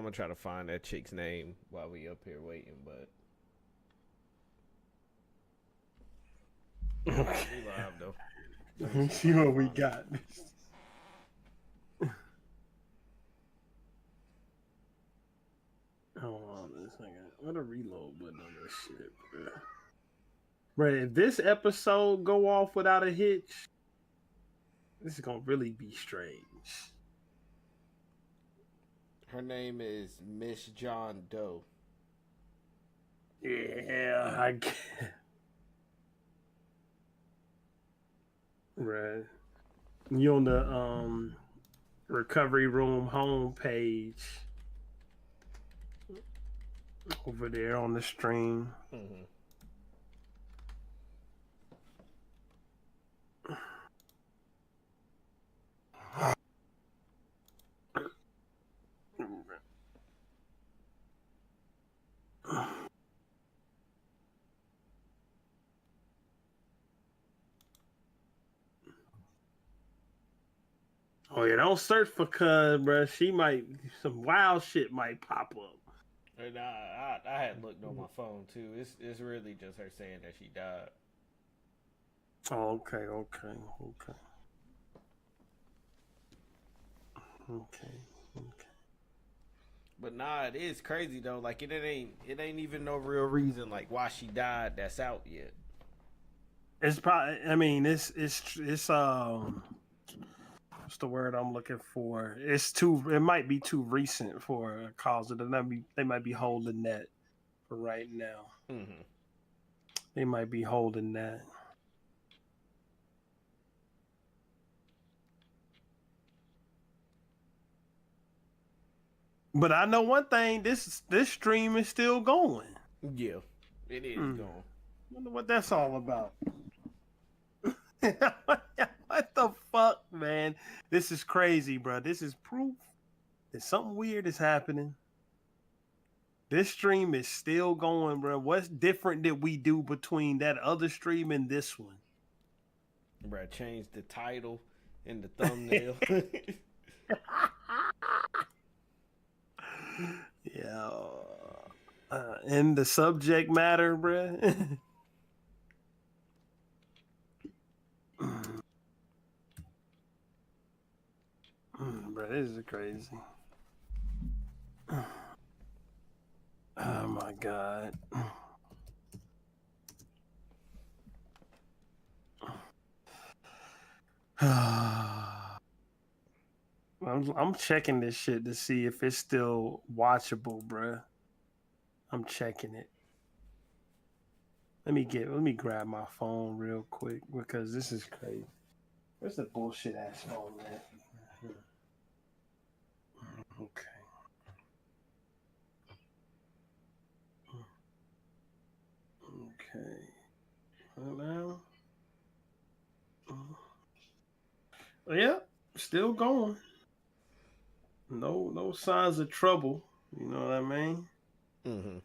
gonna try to find that chick's name while we up here waiting, but we live though. Let me see Let's if see I can what we find it. got. Hold on a second. What a reload button on this shit, bro. Bro, if this episode go off without a hitch, this is gonna really be strange. Her name is Miss John Doe. Yeah, I get. Right. You on the recovery room homepage over there on the stream. Mm-hmm. Oh yeah, don't search for cuz, bro. She might some wild shit might pop up. And I had looked on my phone too. It's really just her saying that she died. Oh, okay. But nah, it is crazy though. Like it ain't even no real reason like why she died that's out yet. It's probably. I mean, it's what's the word I'm looking for? It's too. It might be too recent for a cause. They might be holding that for right now. Mm-hmm. They might be holding that. But I know one thing. This stream is still going. Yeah, it is gone. Wonder what that's all about. What the fuck, man? This is crazy, bro. This is proof that something weird is happening. This stream is still going, bro. What's different that we do between that other stream and this one? Bruh, change the title and the thumbnail. Yeah. And the subject matter, bro. Bro, this is crazy. Oh my god. I'm checking this shit to see if it's still watchable, bruh. I'm checking it. Let me grab my phone real quick because this is crazy. Where's the bullshit ass phone at? Okay. Okay. Well, now. Yeah, still going. No signs of trouble. You know what I mean? Mm-hmm.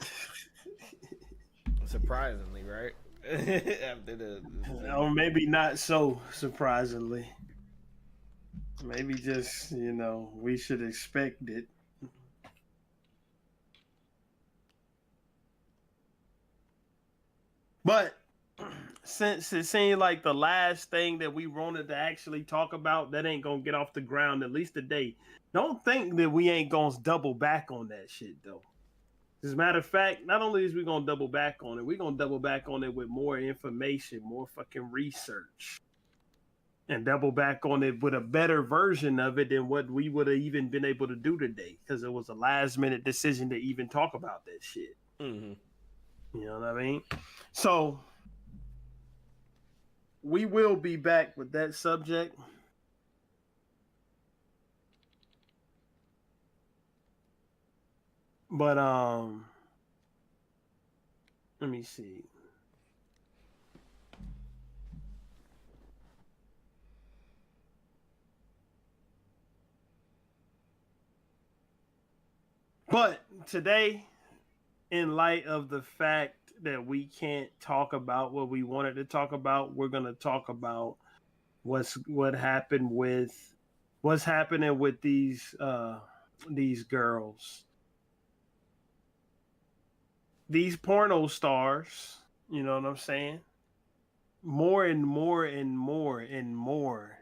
Surprisingly, right? After the Or maybe not so surprisingly. Maybe just, we should expect it. But since it seemed like the last thing that we wanted to actually talk about, that ain't gonna get off the ground at least today. Don't think that we ain't gonna double back on that shit though. As a matter of fact, not only is we gonna double back on it, we're gonna double back on it with more information, more fucking research. And double back on it with a better version of it than what we would have even been able to do today. Because it was a last minute decision to even talk about that shit. Mm-hmm. You know what I mean? So we will be back with that subject. But let me see. But today, in light of the fact that we can't talk about what we wanted to talk about, we're gonna talk about what's happening with these girls these porno stars, you know what I'm saying? More and more and more and more,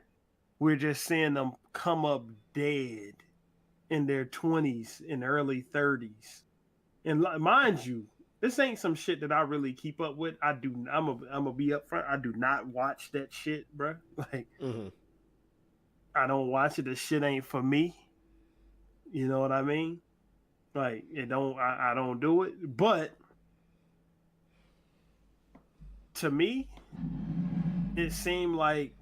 we're just seeing them come up dead in their 20s and early 30s. And mind you, this ain't some shit that I really keep up with. I'm gonna be upfront. I do not watch that shit, bro. Like, Mm-hmm. I don't watch it. This shit ain't for me. You know what I mean? Like, it don't. I don't do it. But to me, it seemed like,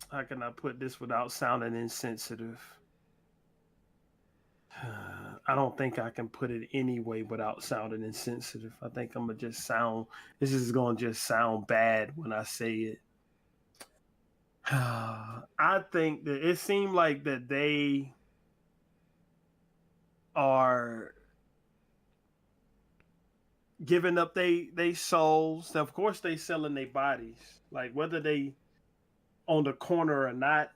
how can I put this without sounding insensitive? I don't think I can put it any way without sounding insensitive. I think I'm gonna just sound. This is gonna just sound bad when I say it. I think that it seemed like that they are giving up they souls. Of course, they selling their bodies. Like, whether they on the corner or not,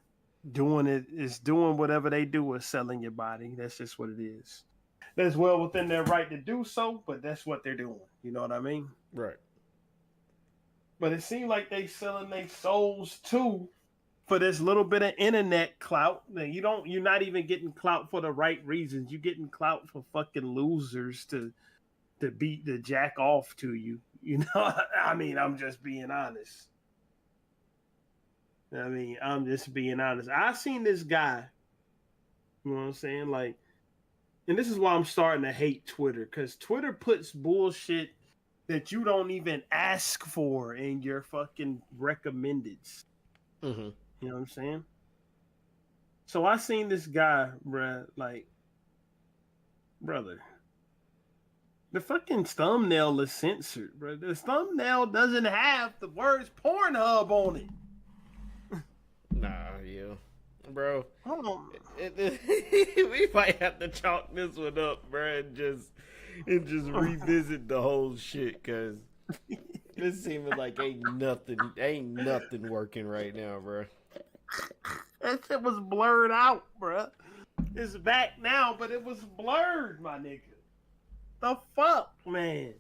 doing it is doing whatever they do is selling your body. That's just what it is. That's well within their right to do so, but that's what they're doing. You know what I mean? Right. But it seemed like they selling their souls too for this little bit of internet clout. You're not even getting clout for the right reasons. You're getting clout for fucking losers to beat the jack off to you. You know, I mean, I'm just being honest. I'm just being honest. I seen this guy, you know what I'm saying? Like, and this is why I'm starting to hate Twitter, because Twitter puts bullshit that you don't even ask for in your fucking recommendeds. Mm-hmm. You know what I'm saying? So I seen this guy, bruh, like, brother, the fucking thumbnail is censored, bruh. The thumbnail doesn't have the words Pornhub on it. Nah, you, bro. Hold on. We might have to chalk this one up, bro, and just revisit the whole shit, cause this seeming like ain't nothing working right now, bro. That shit was blurred out, bruh. It's back now, but it was blurred, my nigga. The fuck, man?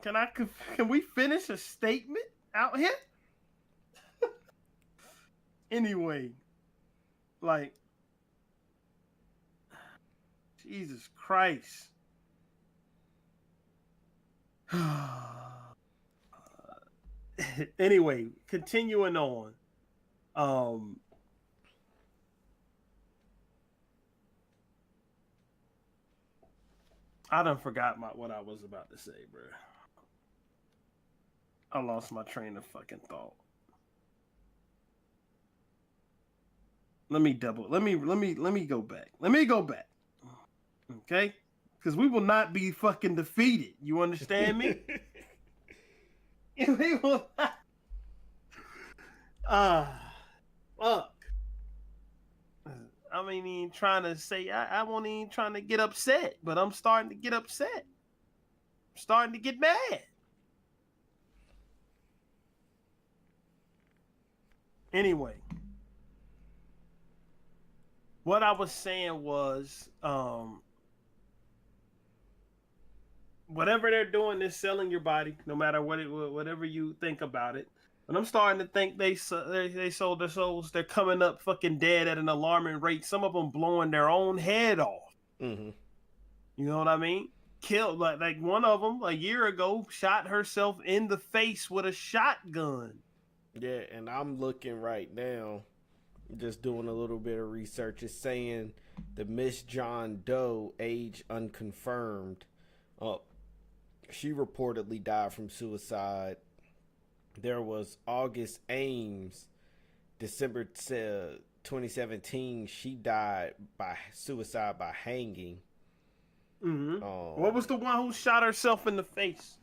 Can we finish a statement out here? Anyway, like, Jesus Christ. Anyway, continuing on. I done forgot what I was about to say, bro. I lost my train of fucking thought. Let me go back. Let me go back. Okay? Because we will not be fucking defeated. You understand me? We will not. Fuck. I ain't even trying to say, I won't even trying to get upset, but I'm starting to get upset. I'm starting to get mad. Anyway, what I was saying was, whatever they're doing is selling your body, no matter whatever you think about it. And I'm starting to think they sold their souls. They're coming up fucking dead at an alarming rate. Some of them blowing their own head off. Mm-hmm. You know what I mean? Killed, like one of them a year ago shot herself in the face with a shotgun. Yeah, and I'm looking right now, just doing a little bit of research. It's saying the Miss John Doe, age unconfirmed, she reportedly died from suicide. There was August Ames, December 2017. She died by suicide by hanging. Mm-hmm. What was the one who shot herself in the face?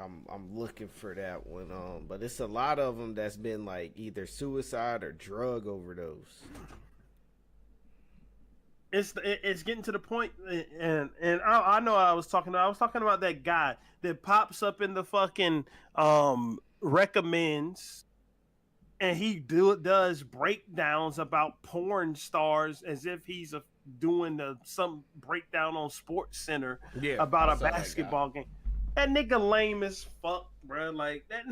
I'm looking for that one. But it's a lot of them that's been like either suicide or drug overdose. It's getting to the point, and I know I was talking about that guy that pops up in the fucking recommends and he does breakdowns about porn stars as if he's doing some breakdown on Sports Center Yeah, about I a saw that guy. basketball game. That nigga lame as fuck, bro. Like that,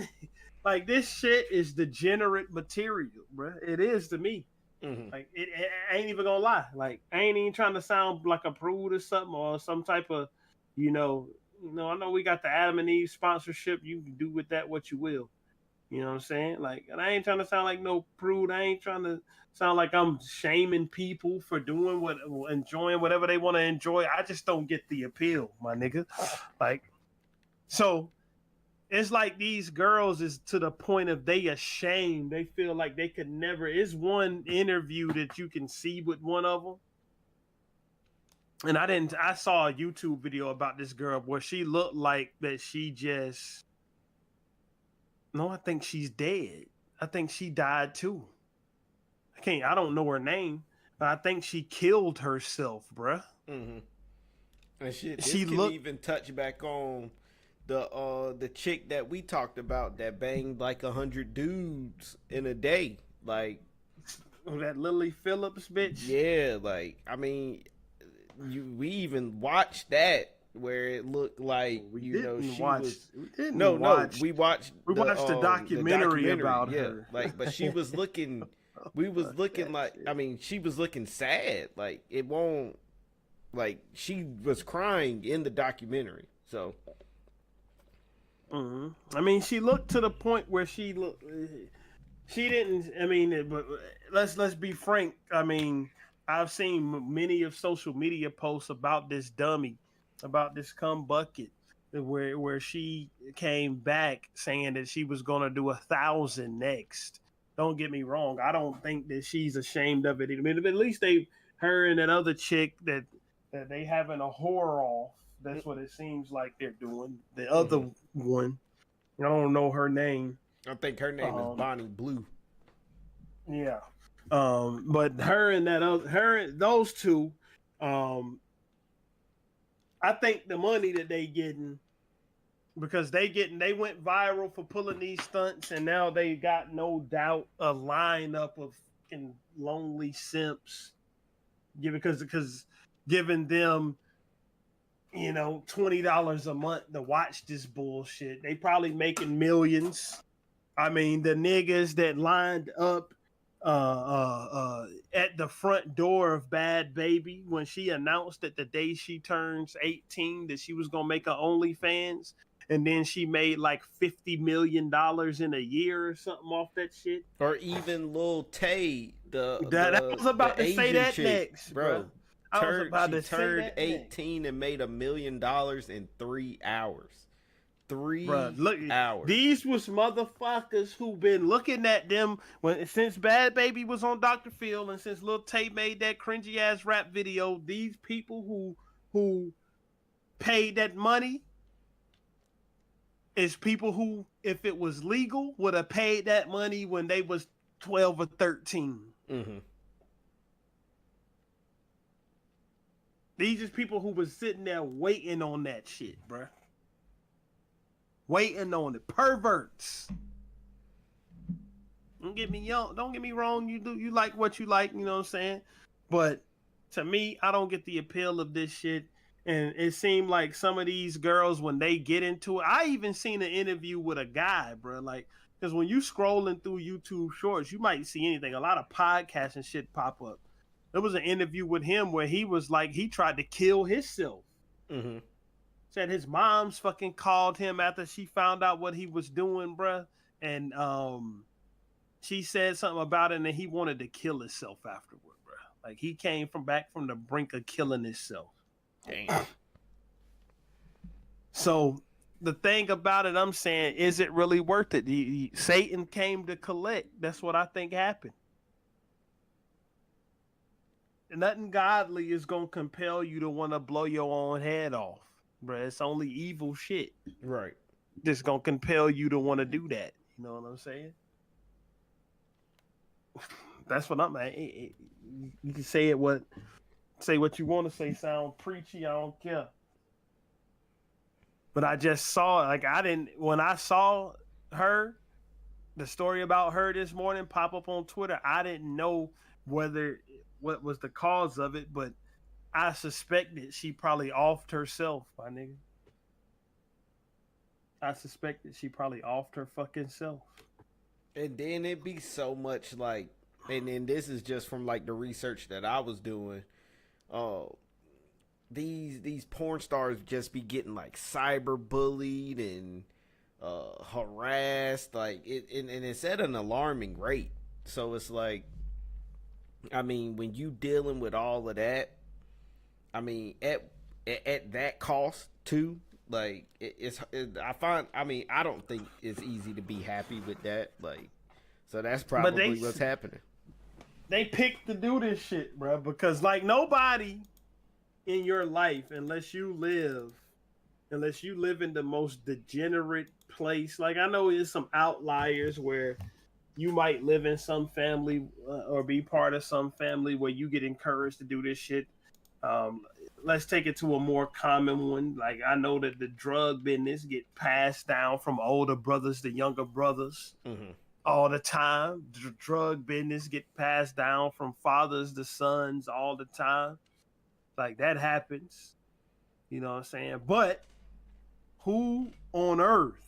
like this shit is degenerate material, bro. It is to me. Mm-hmm. Like I ain't even gonna lie. Like I ain't even trying to sound like a prude or something or some type of, you know, I know we got the Adam and Eve sponsorship. You can do with that what you will. You know what I'm saying? Like, and I ain't trying to sound like no prude. I ain't trying to sound like I'm shaming people for doing enjoying whatever they want to enjoy. I just don't get the appeal, my nigga. Like, so it's like these girls is to the point of they ashamed. They feel like they could never. It's one interview that you can see with one of them. And I saw a YouTube video about this girl where she looked like that she just, no, I think she's dead. I think she died too. I don't know her name, but I think she killed herself, bruh. Mm-hmm. And shit, this She can looked, even touch back on the chick that we talked about that banged like 100 dudes in a day. Like that Lily Phillips bitch. yeah, like I mean, we even watched that where it looked like We didn't watch the documentary about her. like but she was looking we was looking like shit. I mean she was looking sad, like it won't, like she was crying in the documentary. So I mean, she looked to the point where she didn't, I mean, but let's be frank. I mean, I've seen many of social media posts about this dummy, about this cum bucket, where she came back saying that she was gonna do 1,000 next. Don't get me wrong. I don't think that she's ashamed of it. I mean, at least her and that other chick that they having a horror off. That's what it seems like they're doing. The other one, I don't know her name. I think her name is Bonnie Blue. Yeah. But her and those two, I think the money that they getting, because they went viral for pulling these stunts, and now they got no doubt a lineup of lonely simps. Yeah, because giving them, $20 a month to watch this bullshit. They probably making millions. I mean, the niggas that lined up at the front door of Bad Baby when she announced that the day she turns 18 that she was gonna make a OnlyFans, and then she made like $50 million in a year or something off that shit. Or even Lil Tay, I was about to say that chick, next, bro. She turned 18 next. and made $1 million in 3 hours. 3 hours. These was motherfuckers who been looking at them since Bad Baby was on Dr. Phil, and since Lil Tay made that cringy ass rap video. These people who paid that money is people who, if it was legal, would have paid that money when they was 12 or 13. Mm-hmm. These are people who was sitting there waiting on that shit, bruh. Waiting on it. Perverts. Don't get me wrong. You like what you like, you know what I'm saying? But to me, I don't get the appeal of this shit. And it seemed like some of these girls, when they get into it, I even seen an interview with a guy, bro. Like, because when you scrolling through YouTube Shorts, you might see anything. A lot of podcasts and shit pop up. There was an interview with him where he was like, he tried to kill himself. Mm-hmm. Said his mom's fucking called him after she found out what he was doing, bruh. And she said something about it, and he wanted to kill himself afterward, bruh. Like, he came back from the brink of killing himself. Damn. So the thing about it, I'm saying, is it really worth it? Satan came to collect. That's what I think happened. Nothing godly is going to compel you to want to blow your own head off, bro. It's only evil shit. Right. That's going to compel you to want to do that. You know what I'm saying? That's what I'm at. You can say what you want to say, sound preachy, I don't care. But I just saw, when I saw her, the story about her this morning pop up on Twitter. I didn't know whether what was the cause of it, but I suspected she probably offed herself, my nigga. I suspected she probably offed her fucking self. And then it be so much like, and then this is just from like the research that I was doing. Uh, these porn stars just be getting like cyber bullied and harassed, like and it's at an alarming rate. So it's like, I mean, when you dealing with all of that, I mean, at that cost too, like I find, I mean, I don't think it's easy to be happy with that. Like, so that's But probably what's happening. they picked to do this shit, bro, because like nobody in your life, unless you live in the most degenerate place. Like I know there's some outliers where you might live in some family or be part of some family where you get encouraged to do this shit. Um, let's take it to a more common one. Like I know that the drug business get passed down from older brothers to younger brothers Mm-hmm. all the time. The drug business get passed down from fathers to sons all the time. Like that happens. You know what I'm saying? But who on earth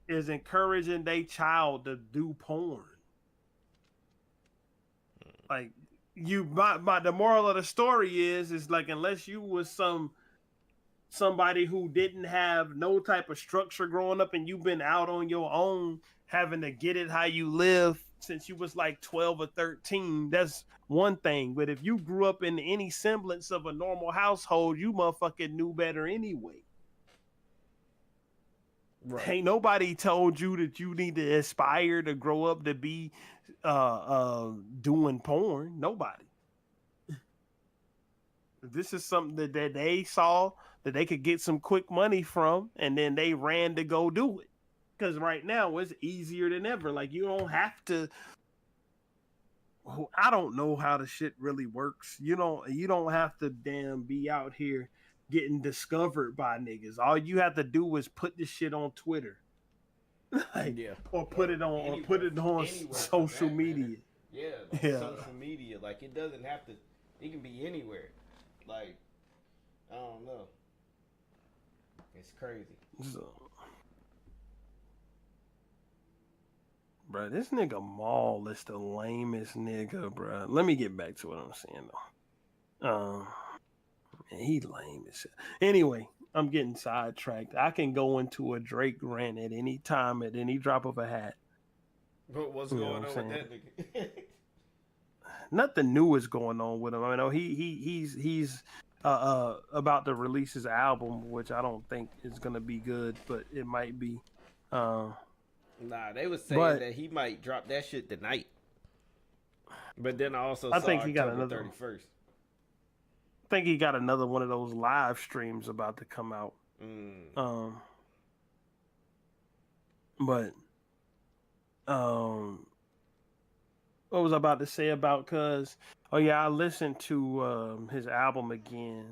is encouraging their child to do porn? Like my the moral of the story is like unless you was somebody who didn't have no type of structure growing up and you've been out on your own having to get it how you live since you was like 12 or 13, that's one thing. But if you grew up in any semblance of a normal household, you motherfucking knew better anyway. Right. Ain't nobody told you that you need to aspire to grow up to be doing porn. Nobody. This is something that they saw that they could get some quick money from, and then they ran to go do it. Because right now it's easier than ever. Like you don't have to. I don't know how the shit really works. You don't have to damn be out here getting discovered by niggas. All you have to do is put this shit on Twitter. Like, Yeah. or put it on Anywhere, or put it on social media. Yeah, like social media. Like it doesn't have to. It can be anywhere. Like I don't know. It's crazy. So, bro, this nigga Maul is the lamest nigga, bro. Let me get back to what I'm saying though. Man, he lame as shit. Anyway, I'm getting sidetracked. I can go into a Drake rant at any time, at any drop of a hat. But what's going on with that nigga? Nothing new is going on with him. I know he's about to release his album, which I don't think is gonna be good, but it might be. Nah, they was saying that he might drop that shit tonight. But then I also saw think he got October another 31st. I think he got another one of those live streams about to come out. But what was I about to say about cuz? Oh yeah, I listened to his album again.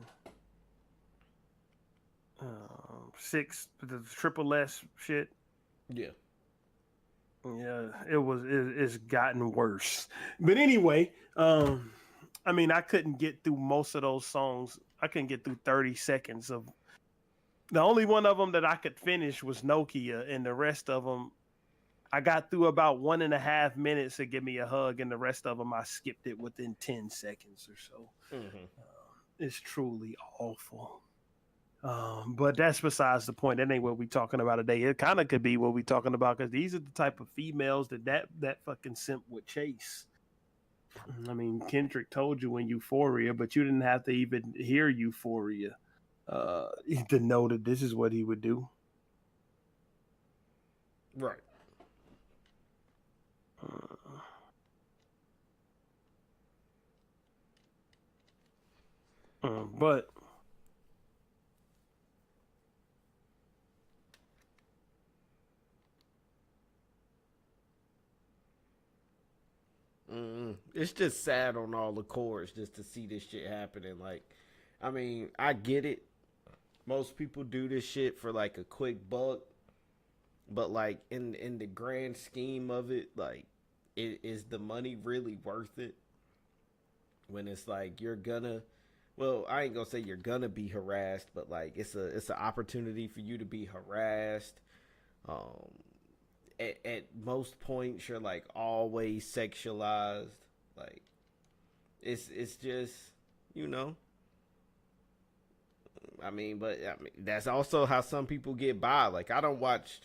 The Triple S shit. Yeah. Yeah, it's gotten worse. But anyway, I mean, I couldn't get through most of those songs. I couldn't get through 30 seconds of. The only one of them that I could finish was Nokia, and the rest of them, I got through about 1.5 minutes to give me a hug, and the rest of them I skipped it within 10 seconds or so. Mm-hmm. It's truly awful. But that's besides the point. That ain't what we talking about today. It kind of could be what we talking about because these are the type of females that fucking simp would chase. I mean, Kendrick told you in Euphoria, but you didn't have to even hear Euphoria to know that this is what he would do. Right. But it's just sad on all the chords just to see this shit happening. Like, I mean, I get it. Most people do this shit for like a quick buck, But like in the grand scheme of it, like, is the money really worth it? When it's like you're gonna, well, I ain't gonna say you're gonna be harassed, but like it's an opportunity for you to be harassed. Um, at most points, you're like always sexualized. Like it's just, you know. I mean, but I mean, that's also how some people get by. Like I don't watch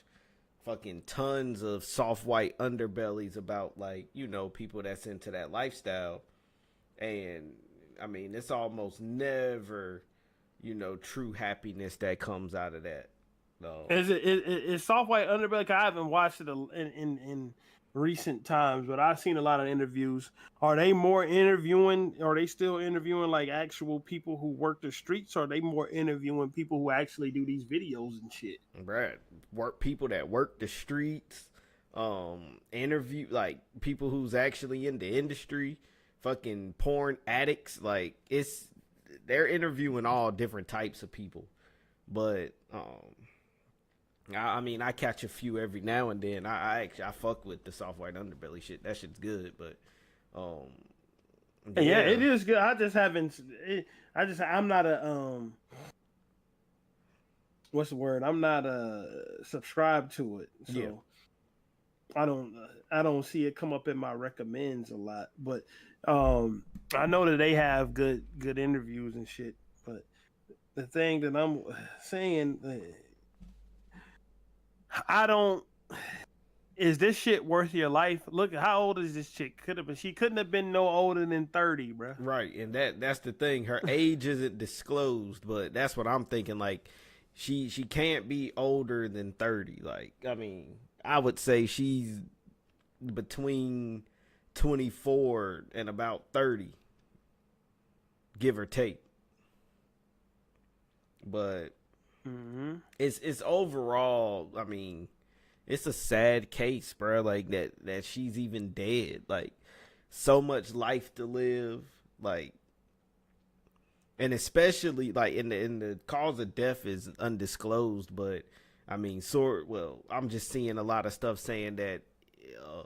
fucking tons of soft white underbellies about, like, you know, people that's into that lifestyle. And I mean, it's almost never, you know, true happiness that comes out of that. No. Is soft white underbelly? 'Cause I haven't watched it in recent times, but I've seen a lot of interviews. Are they more interviewing? Are they still interviewing like actual people who work the streets? Or are they more interviewing people who actually do these videos and shit? Brad, work people that work the streets, interview like people who's actually in the industry, fucking porn addicts. Like they're interviewing all different types of people. But I mean, I catch a few every now and then. I actually I fuck with the soft white underbelly shit. That shit's good. But um, Yeah, it is good. I just haven't. I'm not a what's the word? I'm not subscribed to it, so yeah. I don't see it come up in my recommends a lot. But I know that they have good interviews and shit. But the thing that I'm saying, I don't. Is this shit worth your life? Look, how old is this chick? Could have been. She couldn't have been no older than 30, bro. Right, and that's the thing. Her age isn't disclosed, but that's what I'm thinking. Like, she can't be older than 30. Like, I mean, I would say she's between 24 and about 30, give or take. But it's overall. I mean, it's a sad case, bro. Like that she's even dead. Like, so much life to live. Like, and especially like in the cause of death is undisclosed, but I mean, well, I'm just seeing a lot of stuff saying that. Uh,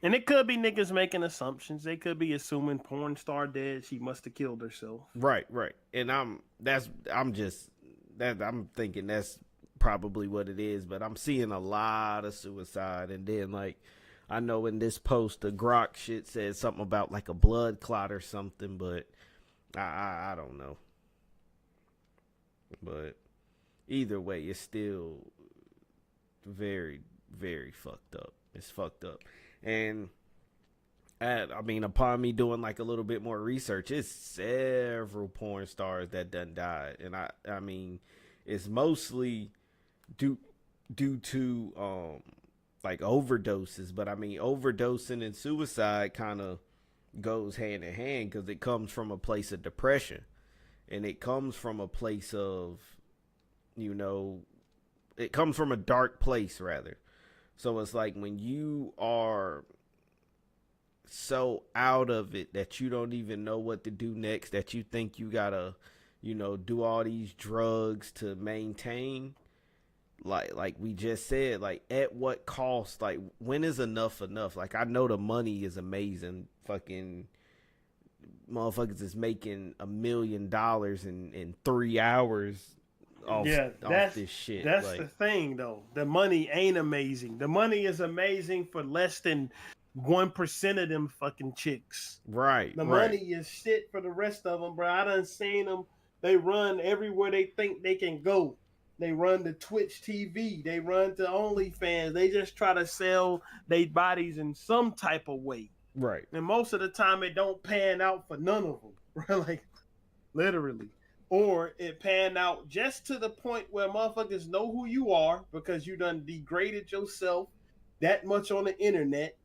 And it could be niggas making assumptions. They could be assuming porn star dead. She must have killed herself. right, and I'm thinking that's probably what it is, but I'm seeing a lot of suicide, and then like I know in this post the Grok shit said something about like a blood clot or something, but I don't know. But either way, it's still very, very fucked up. It's fucked up. And I mean, upon me doing like a little bit more research, it's several porn stars that done died. And I mean, it's mostly due to like overdoses, but I mean, overdosing and suicide kind of goes hand in hand because it comes from a place of depression, and it comes from a place of, you know, it comes from a dark place rather. So it's like when you are so out of it that you don't even know what to do next, that you think you gotta, you know, do all these drugs to maintain. Like we just said, like at what cost? Like, when is enough enough? Like, I know the money is amazing. Fucking motherfuckers is making $1 million in 3 hours off this shit. That's like, the thing though. The money ain't amazing. The money is amazing for less than 1% of them fucking chicks. Right. The money is shit for the rest of them, bro. I done seen them. They run everywhere they think they can go. They run to Twitch TV. They run to OnlyFans. They just try to sell their bodies in some type of way. Right. And most of the time, it don't pan out for none of them, bro. Like, literally. Or it pan out just to the point where motherfuckers know who you are because you done degraded yourself that much on the internet,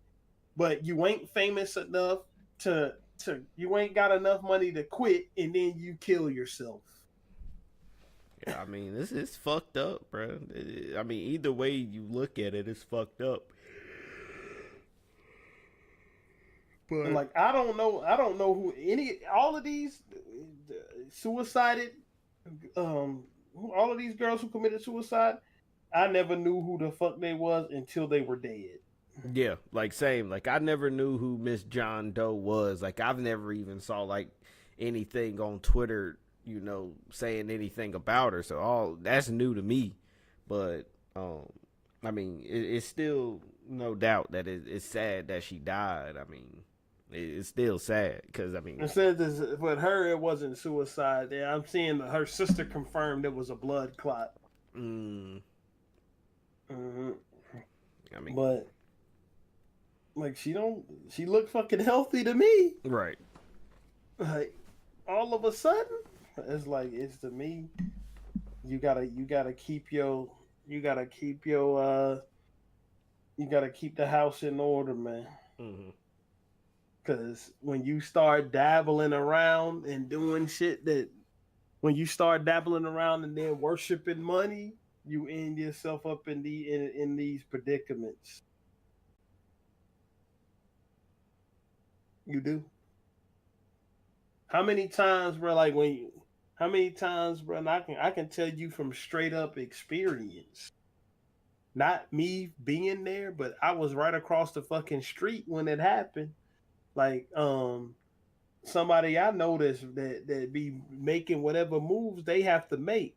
but you ain't famous enough to you ain't got enough money to quit, and then you kill yourself. Yeah, I mean, this is fucked up, bro. I mean, either way you look at it, it's fucked up. But and like, I don't know who all of these suicided all of these girls who committed suicide, I never knew who the fuck they was until they were dead. Yeah, like same. Like I never knew who Miss John Doe was. Like I've never even saw like anything on Twitter, saying anything about her. So all that's new to me. But I mean, it's still no doubt that it's sad that she died. I mean, it's still sad because I mean, It says this, with her, it wasn't suicide. Yeah, I'm seeing her sister confirmed it was a blood clot. mm, Mm-hmm. I mean, But like, she looked fucking healthy to me. right. Like, all of a sudden, it's to me. You gotta keep your you gotta keep your you gotta keep the house in order, man. Mm-hmm. Cause when you start dabbling around and doing shit that, when you start dabbling around and then worshiping money, you end yourself up in these predicaments. You do. How many times, bro? How many times, bro? And I can tell you from straight up experience. Not me being there, but I was right across the fucking street when it happened. Like, somebody I noticed that be making whatever moves they have to make.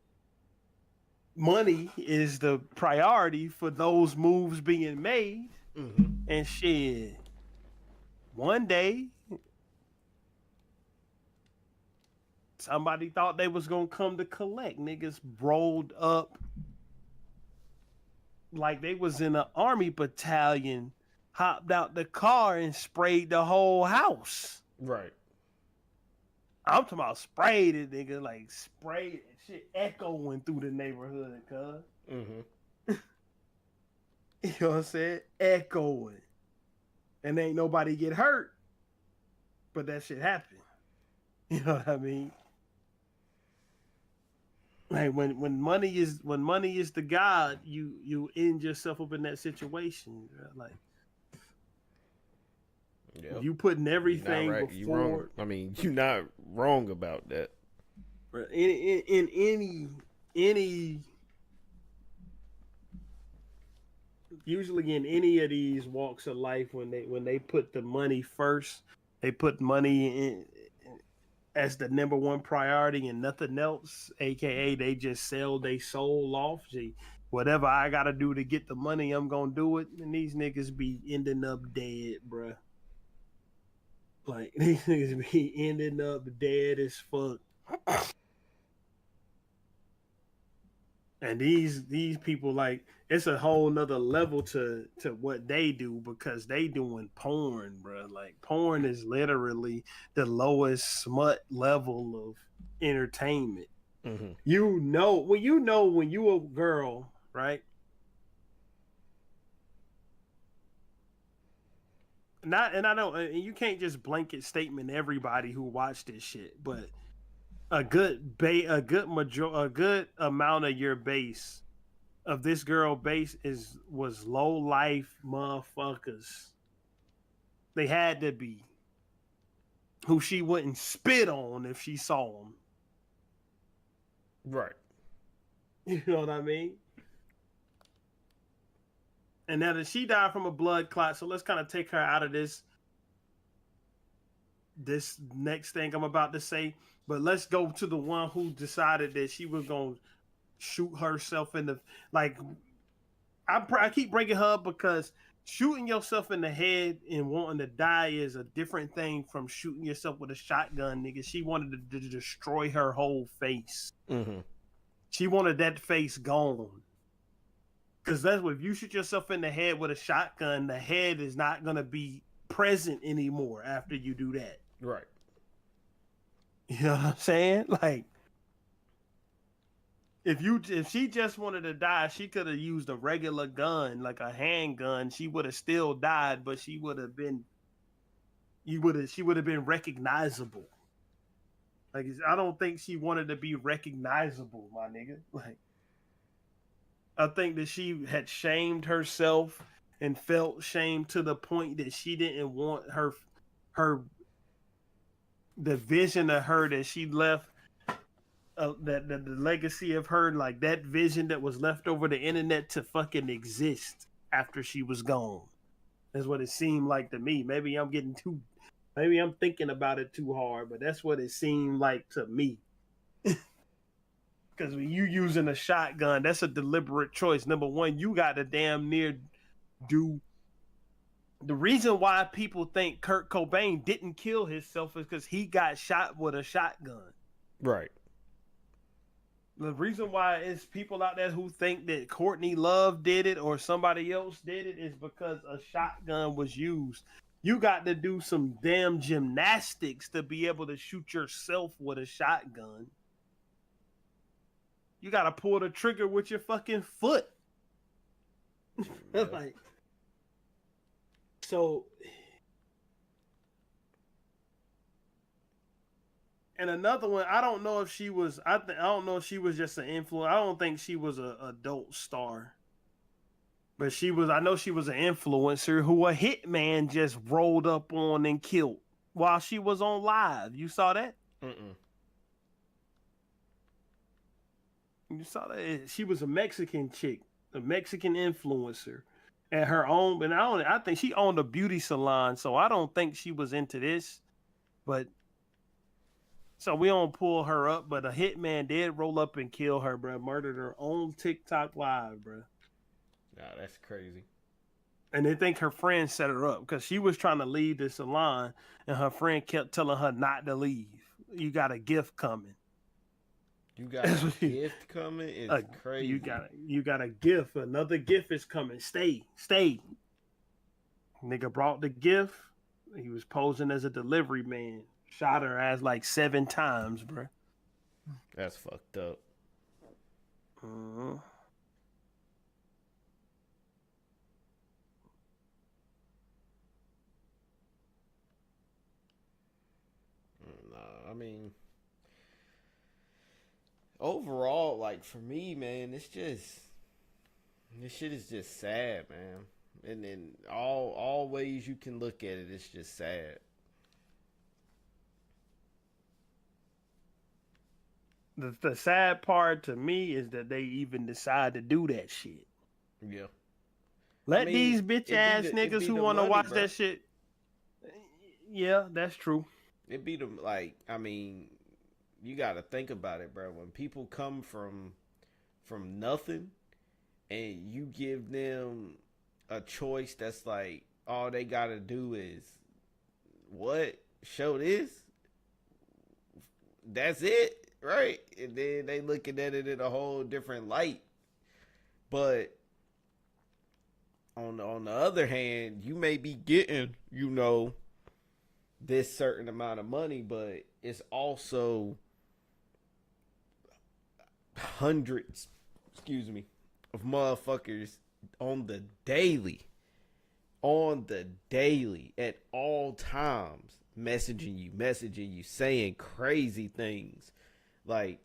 Money is the priority for those moves being made. Mm-hmm. And shit, one day somebody thought they was gonna come to collect. Niggas rolled up like they was in an army battalion, hopped out the car and sprayed the whole house. Right. I'm talking about sprayed it, nigga, like sprayed shit echoing through the neighborhood, cuz. Mm-hmm. You know what I'm saying? Echoing. And ain't nobody get hurt. But that shit happened. You know what I mean? Like when money is the god, you end yourself up in that situation. Like, Yep. you putting everything right. before. You wrong. I mean, you're not wrong about that. In any usually in any of these walks of life, when they put the money first, they put money in as the number one priority and nothing else, aka they just sell their soul off. Gee, whatever I gotta do to get the money, I'm gonna do it. And these niggas be ending up dead, bruh. Like, these niggas be ending up dead as fuck. And these people, like, it's a whole nother level to what they do, because they doing porn, bro. Like, porn is literally the lowest smut level of entertainment. Mm-hmm. When you a girl, right? And I know, and you can't just blanket statement everybody who watch this shit, but a good amount of your base, of this girl base, was low life motherfuckers. They had to be, who she wouldn't spit on if she saw them. Right. You know what I mean? And now that she died from a blood clot, so let's kind of take her out of this next thing I'm about to say. But let's go to the one who decided that she was gonna shoot herself in the, like, I keep bringing her up because shooting yourself in the head and wanting to die is a different thing from shooting yourself with a shotgun, nigga. She wanted to destroy her whole face. Mm-hmm. She wanted that face gone. Because that's what, if you shoot yourself in the head with a shotgun, the head is not going to be present anymore after you do that. Right. You know what I'm saying? Like, if she just wanted to die, she could have used a regular gun, like a handgun. She would have still died, but she would have been recognizable. Like, I don't think she wanted to be recognizable, my nigga. Like, I think that she had shamed herself and felt shame to the point that she didn't want the vision of her that she left that the legacy of her, like that vision that was left over the internet to fucking exist after she was gone. That's what it seemed like to me. Maybe I'm thinking about it too hard, but that's what it seemed like to me. Because when you using a shotgun, that's a deliberate choice. Number one, you got to damn near do. The reason why people think Kurt Cobain didn't kill himself is because he got shot with a shotgun. Right. The reason why it's people out there who think that Courtney Love did it or somebody else did it is because a shotgun was used. You got to do some damn gymnastics to be able to shoot yourself with a shotgun. You got to pull the trigger with your fucking foot. Yeah. Like, so, and another one, I don't know if she was. I don't know if she was just an influencer. I don't think she was an adult star, but she was. I know she was an influencer who a hitman just rolled up on and killed while she was on live. You saw that? Mm-mm. You saw that? She was a Mexican chick, a Mexican influencer. At her own, and I think she owned a beauty salon, so I don't think she was into this. But so we don't pull her up, but a hitman did roll up and kill her, bro. Murdered her on TikTok live, bro. Nah, that's crazy. And they think her friend set her up because she was trying to leave the salon, and her friend kept telling her not to leave. You got a gift coming. You got a gift coming? It's crazy. You got a gift. Another gift is coming. Stay. Nigga brought the gift. He was posing as a delivery man. Shot her ass like 7 times, bro. That's fucked up. Uh-huh. Nah, I mean, overall, like for me, man, this shit is just sad, man. And in all ways you can look at it, it's just sad. The sad part to me is that they even decide to do that shit. Yeah. Let these bitch ass niggas who want to watch bro. that shit. Yeah, that's true. It be them, like, I mean, you got to think about it, bro. When people come from nothing and you give them a choice that's like all they got to do is what? Show this? That's it, right? And then they looking at it in a whole different light. But on the other hand, you may be getting, this certain amount of money, but it's also hundreds, of motherfuckers on the daily, at all times, messaging you, saying crazy things, like,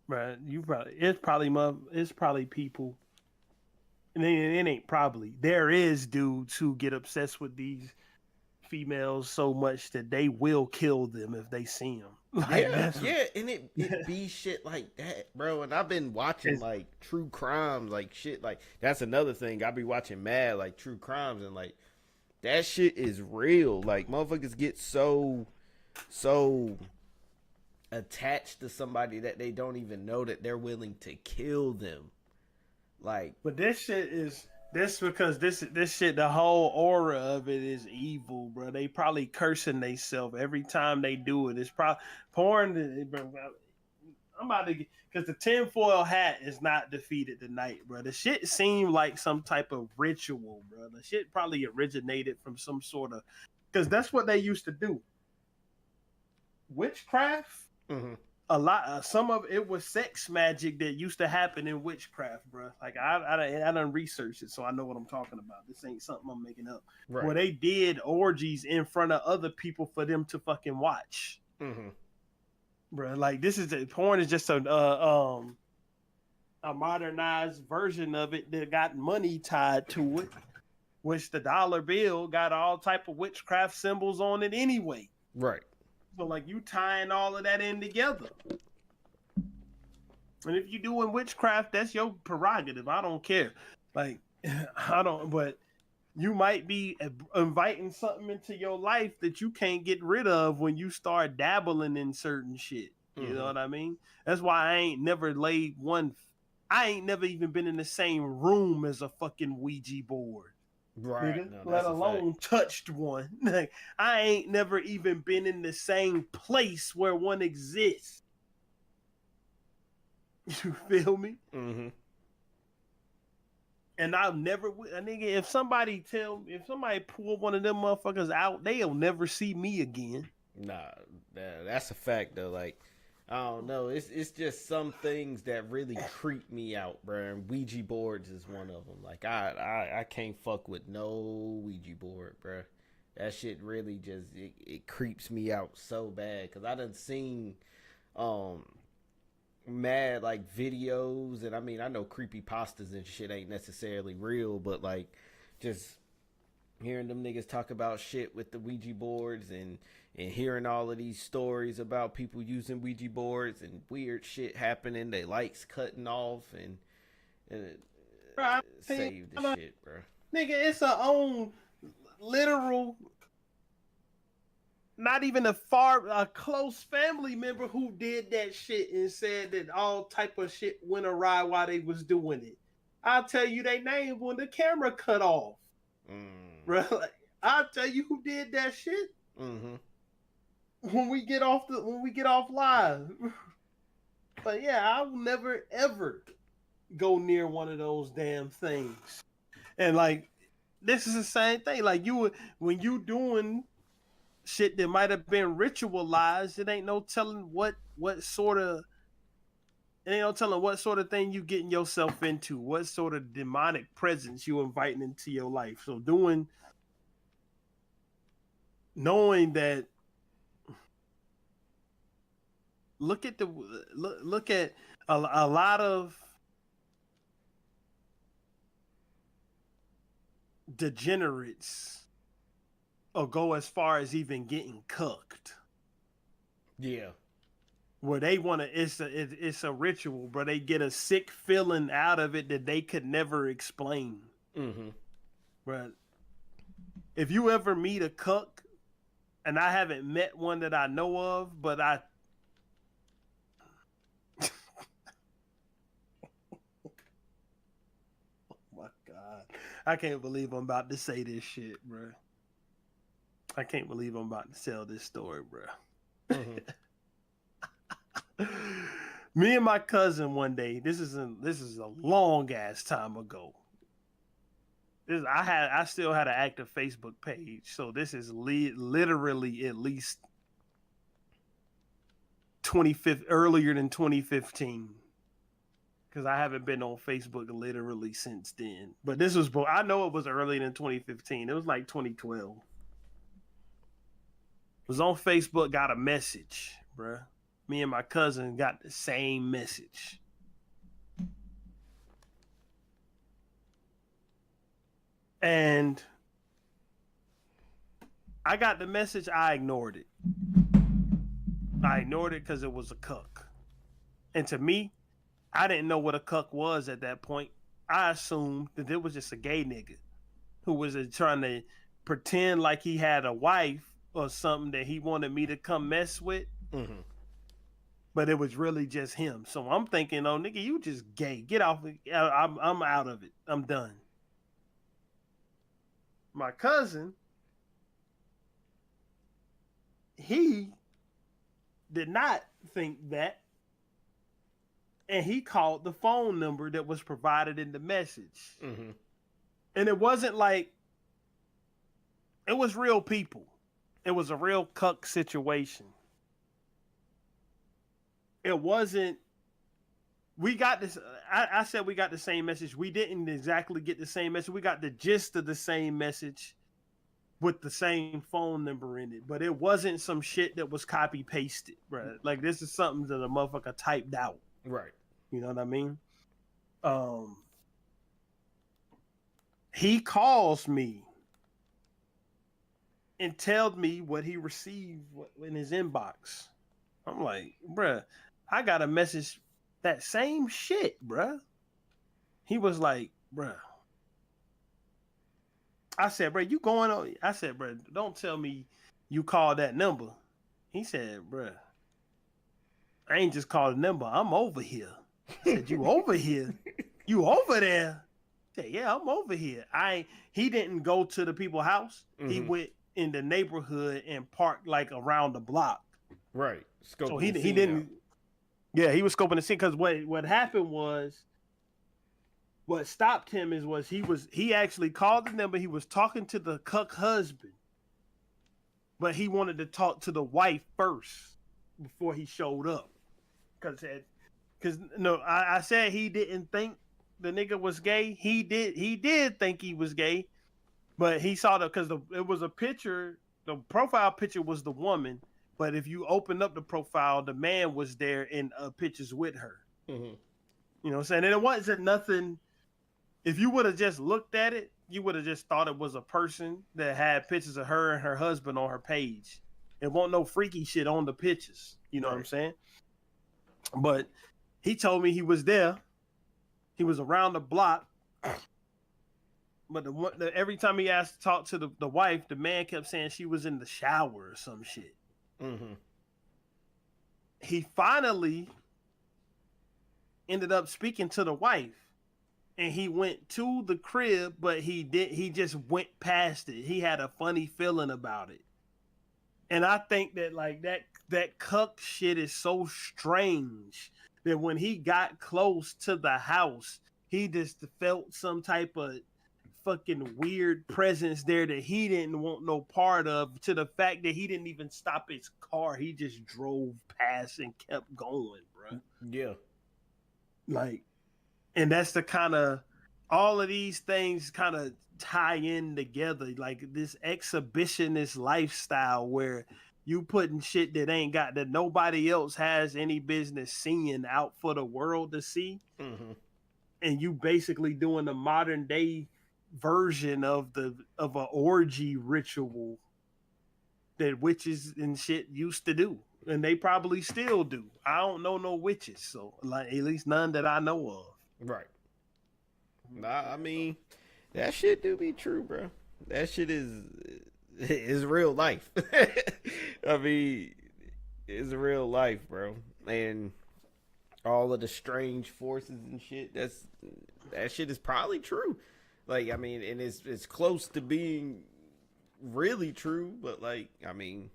Right, it's probably people, and it ain't probably. There is dudes who get obsessed with these females so much that they will kill them if they see them. Like, and it be shit like that, bro. And I've been watching like true crimes, like shit, like that's another thing. I be watching mad like true crimes, and like that shit is real. Like motherfuckers get so attached to somebody that they don't even know that they're willing to kill them. Like, but this shit is because this shit, the whole aura of it is evil, bro. They probably cursing themselves every time they do it. It's probably porn. I'm about to get, because the tinfoil hat is not defeated tonight, bro. The shit seemed like some type of ritual, bro. The shit probably originated from some sort of, because that's what they used to do. Witchcraft. mm-hmm. A lot, some of it was sex magic that used to happen in witchcraft, bro. Like I done researched it, so I know what I'm talking about. This ain't something I'm making up. Right. Where they did orgies in front of other people for them to fucking watch, mm-hmm. bro. Like porn is just a modernized version of it that got money tied to it, which the dollar bill got all type of witchcraft symbols on it anyway. Right. So like you tying all of that in together. And if you doing witchcraft, that's your prerogative. I don't care. Like, I don't, but you might be inviting something into your life that you can't get rid of when you start dabbling in certain shit. You know what I mean? That's why I ain't never laid one. I ain't never even been in the same room as a fucking Ouija board, Right. nigga. No, Let that's a fact. alone touched one. Like, I ain't never even been in the same place where one exists. You feel me? Mm-hmm. And I'll never, nigga, if somebody pull one of them motherfuckers out, they'll never see me again. Nah, that's a fact though. Like, I don't know. It's just some things that really creep me out, bro. And Ouija boards is one of them. Like, I can't fuck with no Ouija board, bro. That shit really just it creeps me out so bad because I done seen um mad like videos, and I mean I know creepy pastas and shit ain't necessarily real, but like just hearing them niggas talk about shit with the Ouija boards and hearing all of these stories about people using Ouija boards and weird shit happening, they lights cutting off and Bro, save the shit, bro. nigga, it's a own literal, not even a close family member who did that shit and said that all type of shit went awry while they was doing it. I'll tell you their name when the camera cut off. Bro, like, I'll tell you who did that shit. Mm-hmm. When we get off live. But yeah, I'll never ever go near one of those damn things. And like, this is the same thing. Like, when you doing shit that might have been ritualized, it ain't no telling what sort of thing you getting yourself into, what sort of demonic presence you inviting into your life. So knowing that, look at a lot of degenerates or go as far as even getting cooked. Yeah. Where they want to, it's a ritual, but they get a sick feeling out of it that they could never explain. Mm-hmm. But if you ever meet a cook, and I haven't met one that I know of, but oh my God, I can't believe I'm about to say this shit, bro. I can't believe I'm about to tell this story, bro. Mm-hmm. Me and my cousin one day. This is a long ass time ago. I still had an active Facebook page, so this is literally at least earlier than 2015. Because I haven't been on Facebook literally since then. But I know it was earlier than 2015. It was like 2012. Was on Facebook, got a message, bruh. Me and my cousin got the same message. And I got the message, I ignored it. I ignored it because it was a cuck. And to me, I didn't know what a cuck was at that point. I assumed that it was just a gay nigga who was trying to pretend like he had a wife or something that he wanted me to come mess with. Mm-hmm. But it was really just him. So I'm thinking, oh, nigga, you just gay. Get off. I'm out of it. I'm done. My cousin, he did not think that. And he called the phone number that was provided in the message. Mm-hmm. And it wasn't like, it was real people. It was a real cuck situation. It wasn't, we got this, I said we got the same message. We didn't exactly get the same message. We got the gist of the same message with the same phone number in it. But it wasn't some shit that was copy pasted, bro. Like, this is something that a motherfucker typed out. Right. You know what I mean? He calls me and tells me what he received in his inbox. I'm like, bruh, I got a message that same shit, bruh. He was like, bruh. I said, bruh, you going on? I said, bruh, don't tell me you called that number. He said, bruh, I ain't just called a number. I'm over here. I said, you over here? You over there? I said, yeah, I'm over here. He didn't go to the people's house. He went in the neighborhood and parked like around the block. Right. So Scoping he the scene didn't. out. Yeah, he was scoping the scene because what happened was what stopped him was he actually called the number. He was talking to the cuck husband, but he wanted to talk to the wife first before he showed up. Because no, I said he didn't think the nigga was gay. He did think he was gay, but he saw because it was a picture. The profile picture was the woman, but if you open up the profile, the man was there in pictures with her. Mm-hmm. You know what I'm saying? And it wasn't nothing. If you would have just looked at it, you would have just thought it was a person that had pictures of her and her husband on her page. It wasn't no freaky shit on the pictures. You know what I'm saying? But he told me he was there. He was around the block. But every time he asked to talk to the wife, the man kept saying she was in the shower or some shit. Mm-hmm. He finally ended up speaking to the wife. And he went to the crib, but he just went past it. He had a funny feeling about it. And I think that like that cuck shit is so strange that when he got close to the house, he just felt some type of fucking weird presence there that he didn't want no part of, to the fact that he didn't even stop his car. He just drove past and kept going, bro. Yeah. Like, and that's the kind of, all of these things kind of tie in together, like this exhibitionist lifestyle where you putting shit that nobody else has any business seeing out for the world to see. Mm-hmm. And you basically doing the modern day version of an orgy ritual that witches and shit used to do, and they probably still do. I don't know no witches, so like at least none that I know of. Right. Nah, I mean, that shit do be true, bro. That shit is real life. I mean, it's real life, bro. And all of the strange forces and shit, that shit is probably true. Like, I mean, and it's close to being really true, but like, I mean,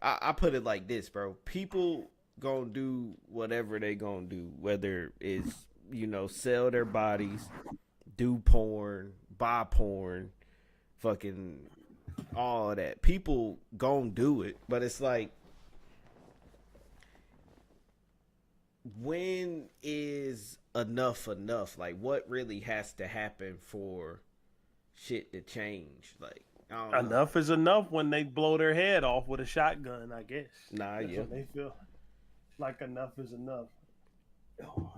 I put it like this, bro. People gonna do whatever they gonna do, whether it's, sell their bodies, do porn, buy porn, fucking all of that. People gonna do it, but it's like, when is enough enough? Like, what really has to happen for shit to change? Like, I don't know. Enough is enough when they blow their head off with a shotgun, I guess. Nah, That's yeah. what they feel like. Enough is enough. Oh,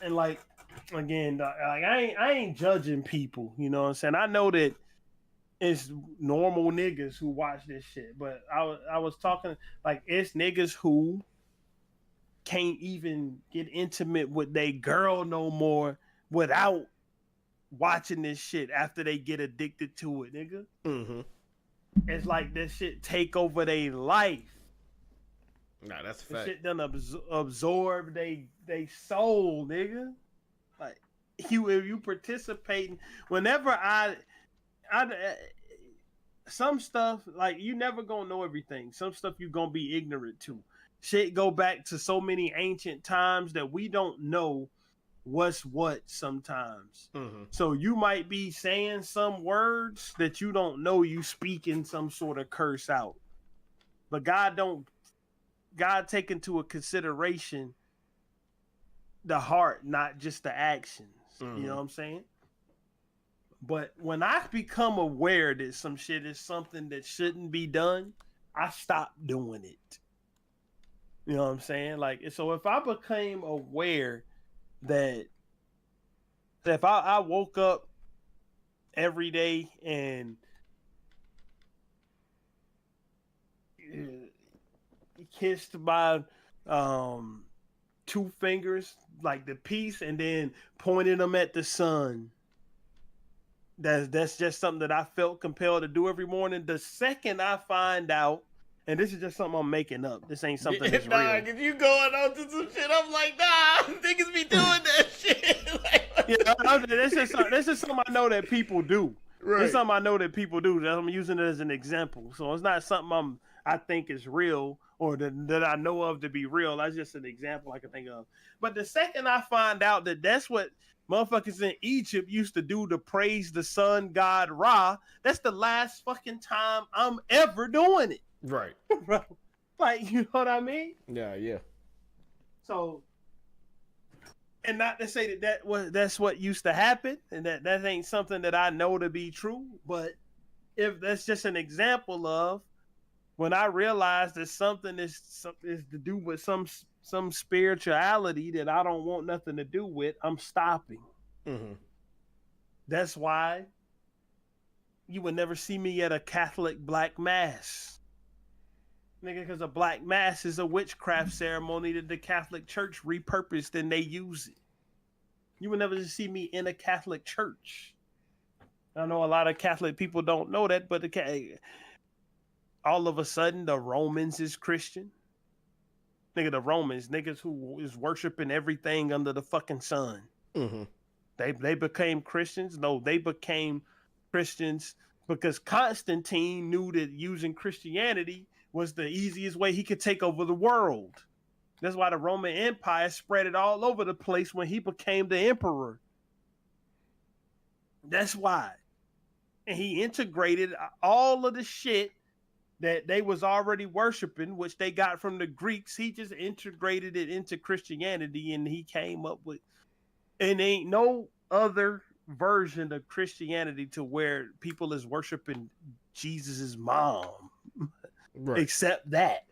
and like, again, like I ain't judging people. You know what I'm saying? I know that it's normal niggas who watch this shit, but I was talking like it's niggas who can't even get intimate with their girl no more without watching this shit after they get addicted to it, nigga. Mm-hmm. It's like this shit take over their life. Nah, that's a This fact. shit done absorb they soul, nigga. Like if you participating, whenever I some stuff, like, you never gonna know everything. Some stuff you gonna be ignorant to. Shit go back to so many ancient times that we don't know what's what sometimes. Mm-hmm. So you might be saying some words that you don't know you speaking some sort of curse out. But God take into a consideration the heart, not just the actions. Mm-hmm. You know what I'm saying? But when I become aware that some shit is something that shouldn't be done, I stop doing it. You know what I'm saying? Like, so if I became aware that if I woke up every day and kissed my two fingers, like the peace, and then pointing them at the sun. That's just something that I felt compelled to do every morning. The second I find out, and this is just something I'm making up. This ain't something that's Nah, real. cause you going on to some shit. I'm like, nah, niggas be doing that shit. Yeah, that's just something I know that people do. Right. It's something I know that people do. I'm using it as an example. So it's not something I think is real or that I know of to be real. That's just an example I can think of. But the second I find out that that's what motherfuckers in Egypt used to do to praise the sun god Ra, that's the last fucking time I'm ever doing it. Right. Like, you know what I mean? Yeah. So, and not to say that's what used to happen, and that ain't something that I know to be true, but if that's just an example of when I realize that something is to do with some spirituality that I don't want nothing to do with, I'm stopping. Mm-hmm. That's why you would never see me at a Catholic black mass. Nigga, because a black mass is a witchcraft ceremony that the Catholic Church repurposed and they use it. You would never see me in a Catholic church. I know a lot of Catholic people don't know that, but all of a sudden the Romans is Christian. Nigga, the Romans, niggas who is worshiping everything under the fucking sun. Mm-hmm. They became Christians. No, they became Christians because Constantine knew that using Christianity was the easiest way he could take over the world. That's why the Roman Empire spread it all over the place when he became the emperor. That's why. And he integrated all of the shit that they was already worshiping, which they got from the Greeks. He just integrated it into Christianity, and he came up with, and ain't no other version of Christianity to where people is worshiping Jesus's mom, Right. except that.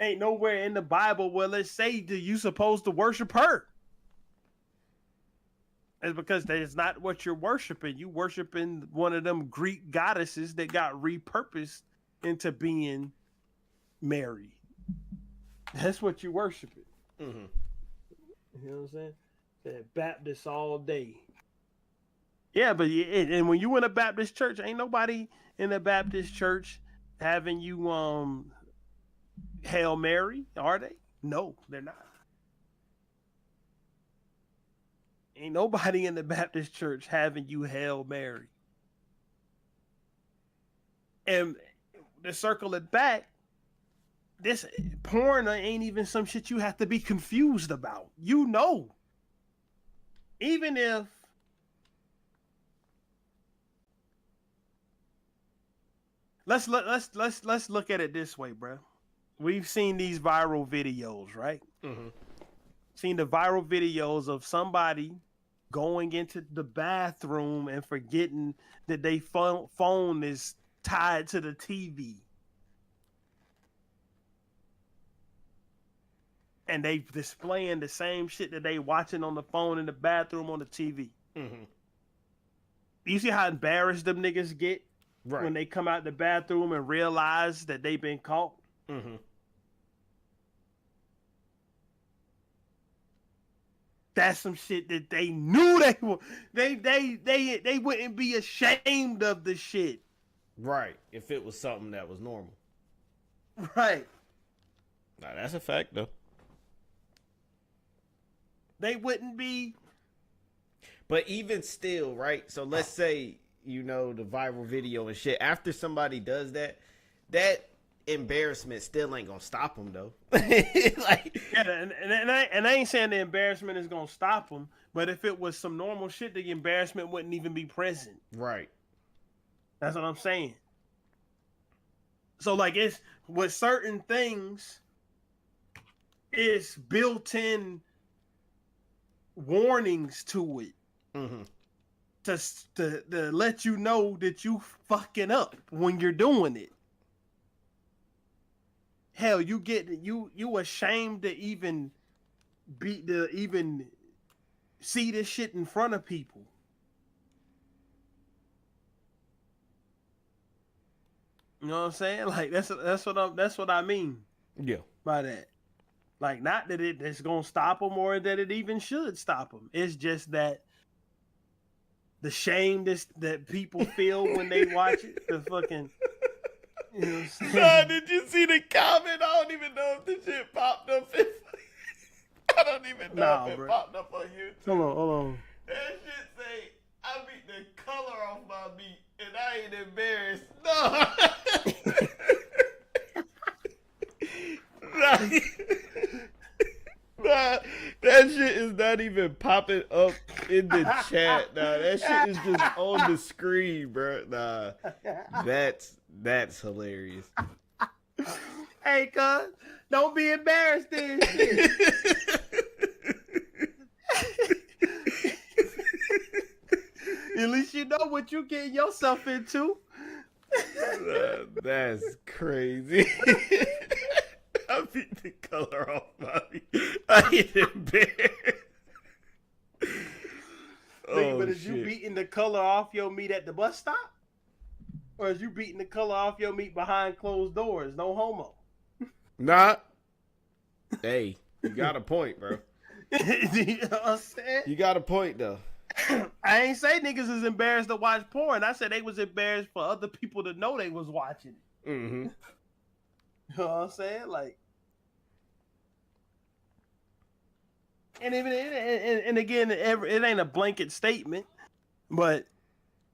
Ain't nowhere in the Bible where let's say that you supposed to worship her. It's because that's not what you're worshiping. You worshiping one of them Greek goddesses that got repurposed into being Mary. That's what you worshiping. Mm-hmm. You know what I'm saying? That Baptist all day. Yeah, but and when you in a Baptist church, ain't nobody in a Baptist church having you Hail Mary, are they? No, they're not. Ain't nobody in the Baptist church having you Hail Mary. And to circle it back, this porn ain't even some shit you have to be confused about. You know. Even if let's look at it this way, bro. We've seen these viral videos, right? Mm-hmm. Seen the viral videos of somebody going into the bathroom and forgetting that they phone is tied to the TV. And they displaying the same shit that they watching on the phone in the bathroom on the TV. Mm-hmm. You see how embarrassed them niggas get when they come out the bathroom and realize that they've been caught? Mm-hmm. That's some shit that they knew they wouldn't be ashamed of the shit. Right. If it was something that was normal. Right. Nah, that's a fact though. They wouldn't be. But even still, right? So let's say, the viral video and shit. After somebody does that, that embarrassment still ain't gonna stop them though. Like, yeah, and I ain't saying the embarrassment is gonna stop them, but if it was some normal shit, the embarrassment wouldn't even be present. Right. That's what I'm saying. So like, it's with certain things, it's built-in warnings to it. Mm-hmm. To let you know that you fucking up when you're doing it. Hell, you ashamed to even see this shit in front of people. You know what I'm saying? Like that's what I mean. Yeah. By that. Like, not that it's gonna stop them or that it even should stop them. It's just that the shame that people feel when they watch it. The fucking, you know what I'm saying? Nah, did you see the comment? I don't even know if the shit popped up. I don't even know if it popped up on YouTube. Hold on. That shit say, I beat the color off my meat and I ain't embarrassed. No. Nah, that shit is not even popping up in the chat. Nah, that shit is just on the screen, bro. Nah, that's hilarious. Hey, cuz, don't be embarrassed then. At least you know what you getting yourself into. That's crazy. I beat the color off my meat. I ain't embarrassed. But is you beating the color off your meat at the bus stop? Or is you beating the color off your meat behind closed doors? No homo. Nah. Hey, you got a point, bro. You know what I'm saying? You got a point, though. I ain't say niggas is embarrassed to watch porn. I said they was embarrassed for other people to know they was watching it. Mm-hmm. You know what I'm saying? Like, and even and again, it ain't a blanket statement, but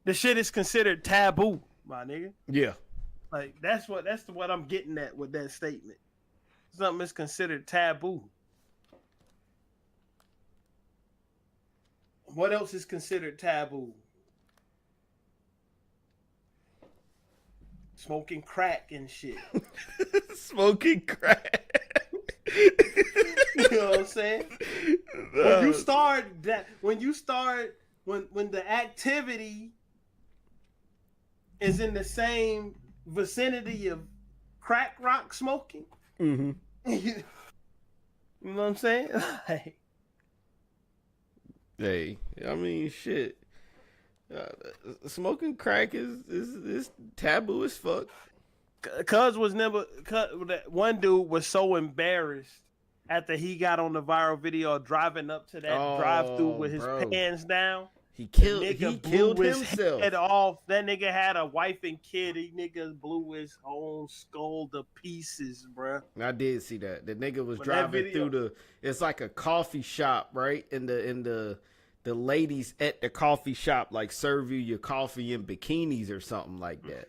the shit is considered taboo, my nigga. Yeah. Like that's what I'm getting at with that statement. Something is considered taboo. What else is considered taboo? Smoking crack and shit. Smoking crack. You know what I'm saying? When the activity is in the same vicinity of crack rock smoking. Mm-hmm. You know what I'm saying? Like, hey, I mean, shit. Smoking crack is taboo as fuck. Cuz one dude was so embarrassed after he got on the viral video driving up to that drive-through with his pants down. He killed himself. Head off. That nigga had a wife and kid. He nigga blew his whole skull to pieces, bruh. I did see that. The nigga was driving through it's like a coffee shop, right? And the ladies at the coffee shop like serve you your coffee in bikinis or something like that.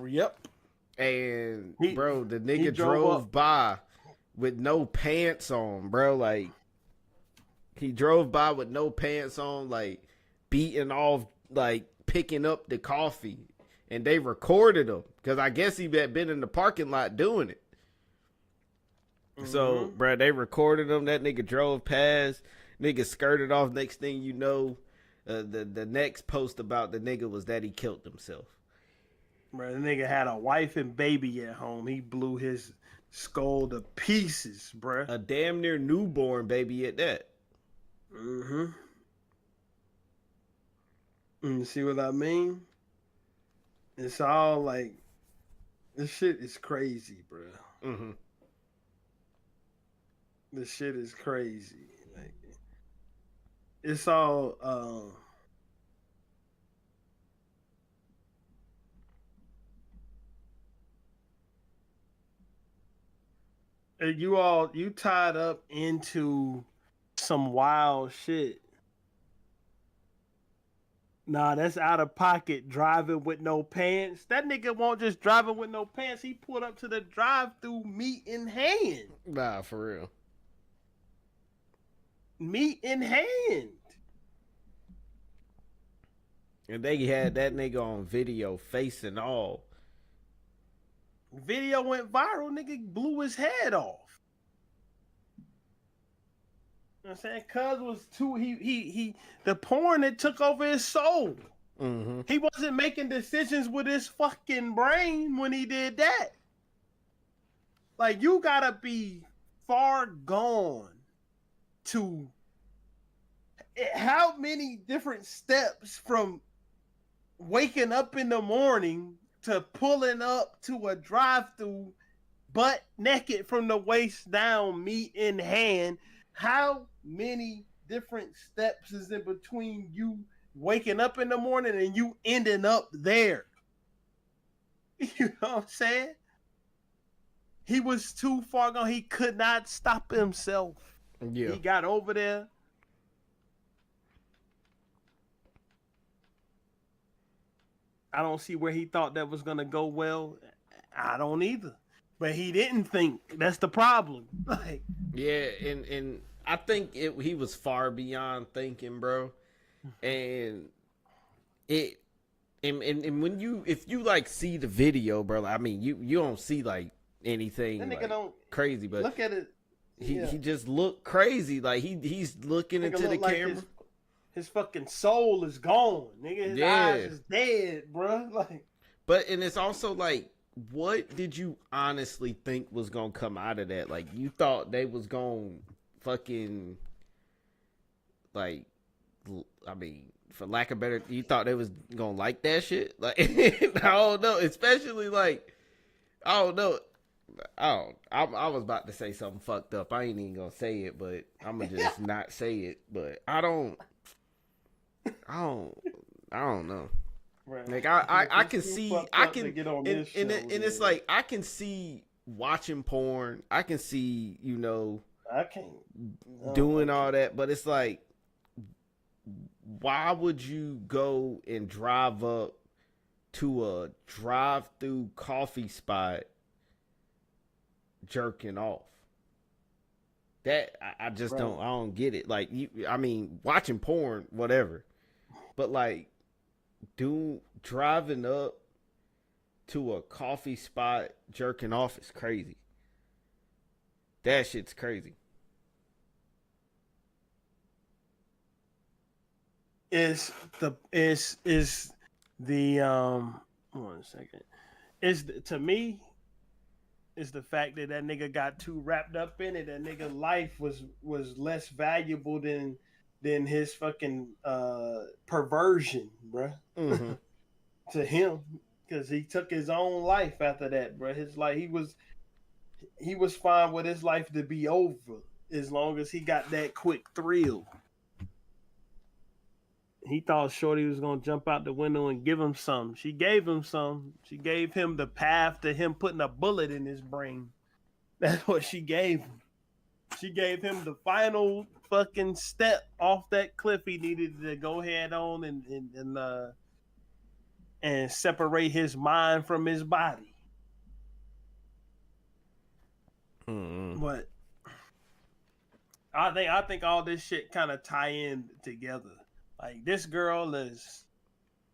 Yep. And bro, the nigga drove by with no pants on, bro. Like he drove by with no pants on, like beating off, like picking up the coffee, and they recorded him because I guess he had been in the parking lot doing it. Mm-hmm. So, bro, they recorded him. That nigga drove past. Nigga skirted off. Next thing you know, the next post about the nigga was that he killed himself. Bro, the nigga had a wife and baby at home. He blew his skull to pieces, bro. A damn near newborn baby at that. Mm-hmm. You see what I mean? It's all like, this shit is crazy, bro. Mm-hmm. This shit is crazy. Like, it's all, you tied up into some wild shit. Nah, that's out of pocket driving with no pants. That nigga won't just driving with no pants. He pulled up to the drive-through meat in hand. Nah, for real. Meat in hand. And they had that nigga on video, face and all. Video went viral. Nigga blew his head off. You know what I'm saying? Cuz was too he the porn that took over his soul. Mm-hmm. He wasn't making decisions with his fucking brain when he did that. Like, you gotta be far gone to how many different steps from waking up in the morning to pulling up to a drive-through butt naked from the waist down, meat in hand. How many different steps is in between you waking up in the morning and you ending up there? You know what I'm saying? He was too far gone. He could not stop himself. Yeah. He got over there. I don't see where he thought that was gonna go well. I don't either. But he didn't think. That's the problem. Like, Yeah, and I think he was far beyond thinking, bro. And it and when you if you like see the video, bro, I mean you don't see like anything that nigga like don't crazy, but look at it. he just looked crazy. Like he's looking Nigga into the look like camera. his fucking soul is gone. Nigga, his eyes Yeah. is dead, bro. Like, But and it's also like, what did you honestly think was gonna come out of that? Like you thought they was gonna fucking like, I mean, for lack of better, you thought they was gonna like that shit? Like I don't know, especially like I don't know. I was about to say something fucked up. I ain't even gonna say it, but I'm gonna just not say it. But I don't know. right. Like I can see I can get on and this show, it's like I can see watching porn. I can see I can't doing all that, but it's like, why would you go and drive up to a drive-through coffee spot jerking off? That I just Right. don't get it. Like I mean, watching porn, whatever, but like, driving up to a coffee spot jerking off is crazy. That shit's crazy. Is the 1 second. To me, is the fact that nigga got too wrapped up in it. That nigga life was less valuable than his fucking perversion, bruh. Mm-hmm. To him, because he took his own life after that, bruh. His life, he was fine with his life to be over as long as he got that quick thrill. He thought Shorty was gonna jump out the window and give him some. She gave him some. She gave him the path to him putting a bullet in his brain. That's what she gave him. She gave him the final fucking step off that cliff he needed to go head on and separate his mind from his body. Mm-hmm. But I think all this shit kind of tie in together. Like, this girl is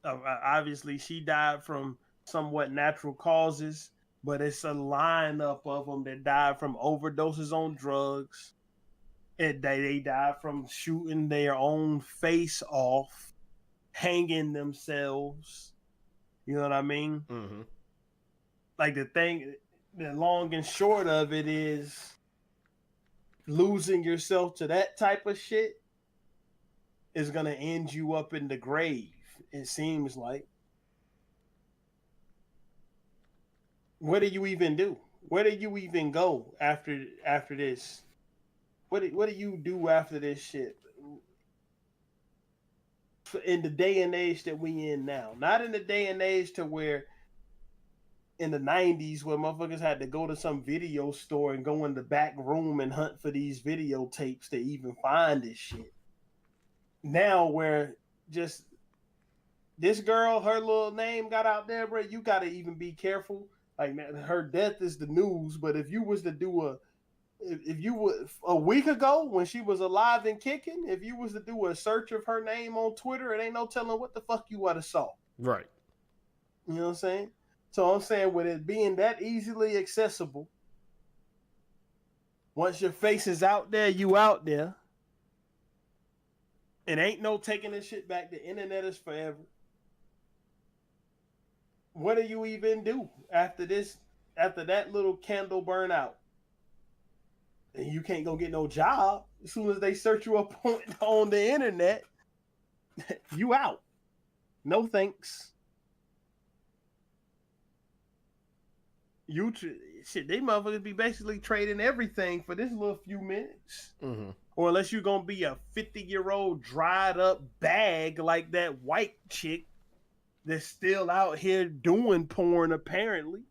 obviously she died from somewhat natural causes, but it's a lineup of them that died from overdoses on drugs. And they died from shooting their own face off, hanging themselves. You know what I mean? Mm-hmm. Like, the long and short of it is, losing yourself to that type of shit is gonna end you up in the grave. It seems like. What do you even do? Where do you even go after this? What do you do after this shit? In the day and age that we in now, not in the day and age to where in the 90s where motherfuckers had to go to some video store and go in the back room and hunt for these videotapes to even find this shit. Now where just this girl, her little name got out there, bro, you gotta even be careful. Like, her death is the news, but if you was to do if you would a week ago when she was alive and kicking, if you was to do a search of her name on Twitter, it ain't no telling what the fuck you would have saw. Right. You know what I'm saying? So I'm saying, with it being that easily accessible, once your face is out there, you out there. It ain't no taking this shit back. The internet is forever. What do you even do after this? After that little candle burn out, and you can't go get no job. As soon as they search you up on the internet, you out. No thanks. shit, they motherfuckers be basically trading everything for this little few minutes. Mm-hmm. Or unless you're gonna be a 50-year-old dried up bag like that white chick that's still out here doing porn, apparently.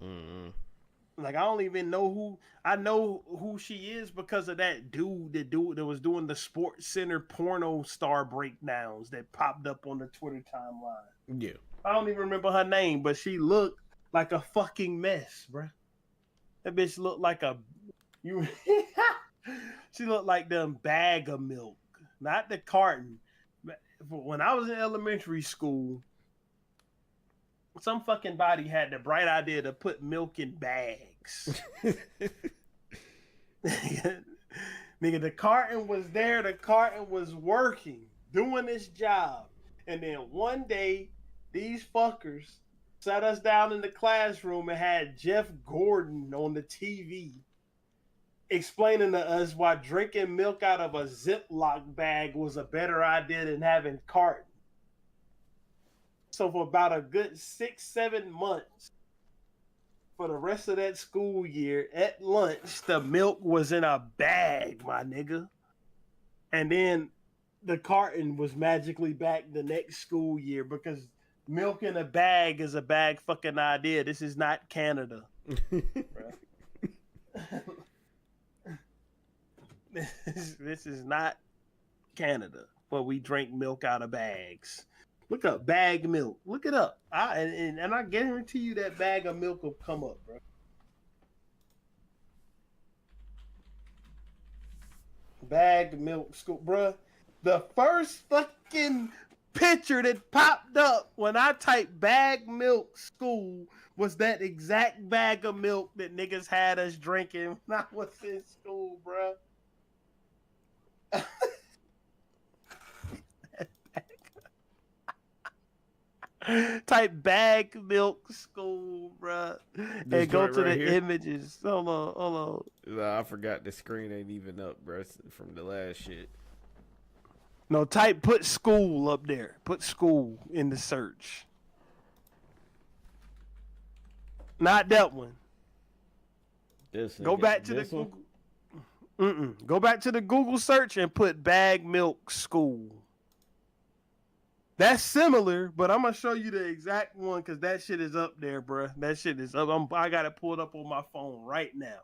Mm-hmm. Like, I don't even know who. I know who she is because of that dude that was doing the Sports Center porno star breakdowns that popped up on the Twitter timeline. Yeah. I don't even remember her name, but she looked like a fucking mess, bruh. That bitch looked like a you. She looked like the bag of milk, not the carton. When I was in elementary school, some fucking body had the bright idea to put milk in bags. Nigga, the carton was there, the carton was working, doing its job. And then one day, these fuckers sat us down in the classroom and had Jeff Gordon on the TV explaining to us why drinking milk out of a Ziploc bag was a better idea than having carton. So for about a good 6-7 months, for the rest of that school year, at lunch, the milk was in a bag, my nigga. And then the carton was magically back the next school year because milk in a bag is a bag fucking idea. This is not Canada. This is not Canada where we drink milk out of bags. Look up bag milk. Look it up. And I guarantee you that bag of milk will come up, bro. Bag milk school, bro. The first fucking picture that popped up when I typed bag milk school was that exact bag of milk that niggas had us drinking when I was in school, bro. Type bag milk school, bro, and go to the images. Hold on. Nah, I forgot the screen ain't even up, bro, from the last shit. No, put school up there. Put school in the search. Not that one. Go back to the Google. Go back to the Google search and put bag milk school. That's similar, but I'm gonna show you the exact one because that shit is up there, bro. That shit is up. I got it pulled up on my phone right now.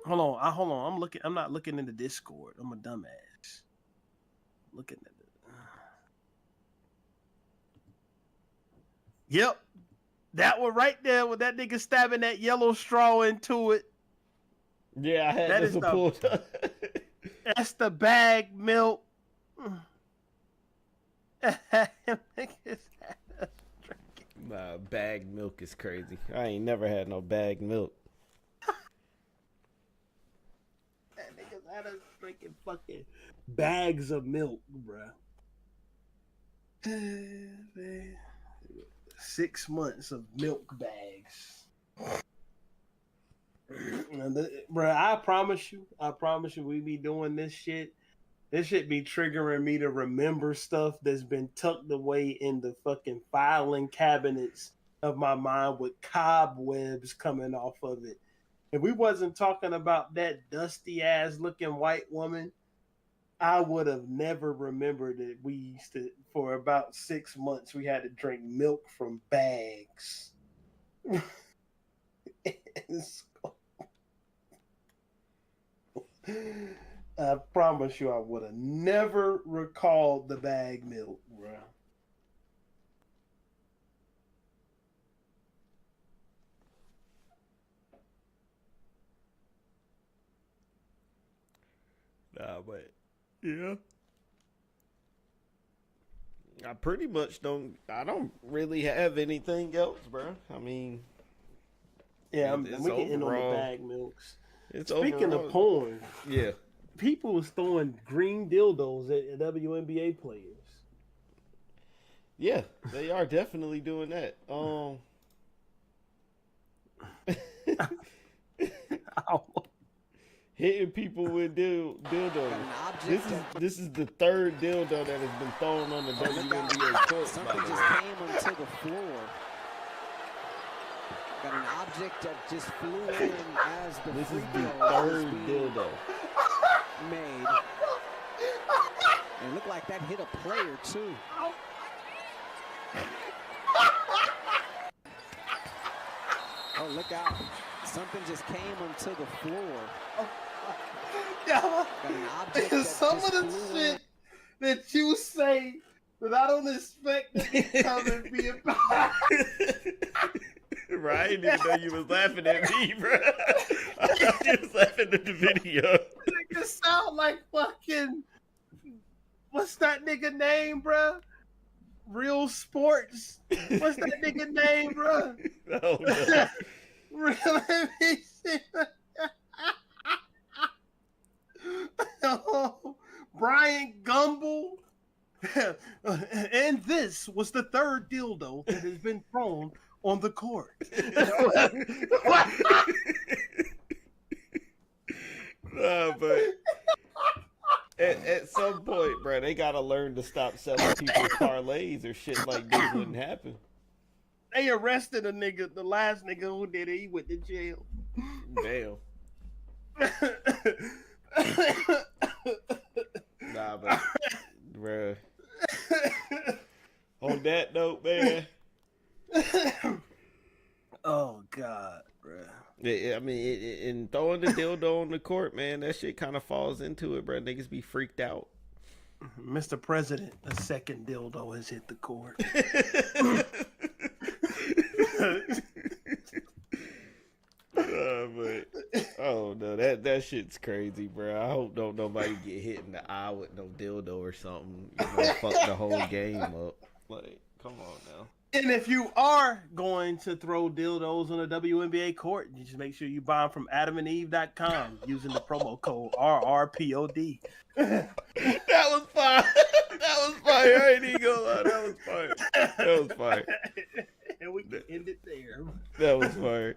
Hold on. I'm looking. I'm not looking in the Discord. I'm a dumbass. Looking at it. Yep, that one right there with that nigga stabbing that yellow straw into it. Yeah, I had this pulled up. That's the bag milk. Nah, bag milk is crazy. I ain't never had no bag milk. That niggas had us drinking fucking bags of milk, bro. 6 months of milk bags. Bro, I promise you, we be doing this shit. This shit be triggering me to remember stuff that's been tucked away in the fucking filing cabinets of my mind with cobwebs coming off of it. If we wasn't talking about that dusty ass looking white woman, I would have never remembered that we used to, for about 6 months, we had to drink milk from bags. I promise you I would have never recalled the bag milk, bro. Nah, but yeah. I pretty much don't really have anything else, bro. I mean, yeah, we can end on the bag milks. Speaking of porn, yeah. People was throwing green dildos at WNBA players. Yeah, they are definitely doing that. hitting people with dildos. This is the third dildo that has been thrown on the WNBA court. Something just came onto the floor. Got an object that just flew in as the This free is the throw third was being dildo. made. It looked like that hit a player too. Oh, look out. Something just came onto the floor. Yeah. Got an object that Some just of the flew shit in. that you say that I don't expect to come and be about. Right? I didn't even know you was laughing at me, bro. I thought you was laughing at the video. It sound like fucking, what's that nigga name, bro? Real Sports. What's that nigga name, bro? Oh, no. Real oh, Brian Gumble. And this was the third dildo that has been thrown on the court. Nah, but at some point, bro, they gotta learn to stop selling people parlays or shit like this wouldn't happen. They arrested a nigga, the last nigga who did it, he went to jail. Damn. Nah, but, bro. On that note, man. Oh, God, bro. I mean, in throwing the dildo on the court, man, that shit kind of falls into it, bro. Niggas be freaked out. Mr. President, a second dildo has hit the court. Oh no, that shit's crazy, bro. I hope don't nobody get hit in the eye with no dildo or something. You know, fuck the whole game up. Like, come on now. And if you are going to throw dildos on a WNBA court, you just make sure you buy them from adamandeve.com using the promo code RRPOD. That was fire. That was fire. I ain't even gonna lie. That was fire. That was fire. And we can end it there. That was fire.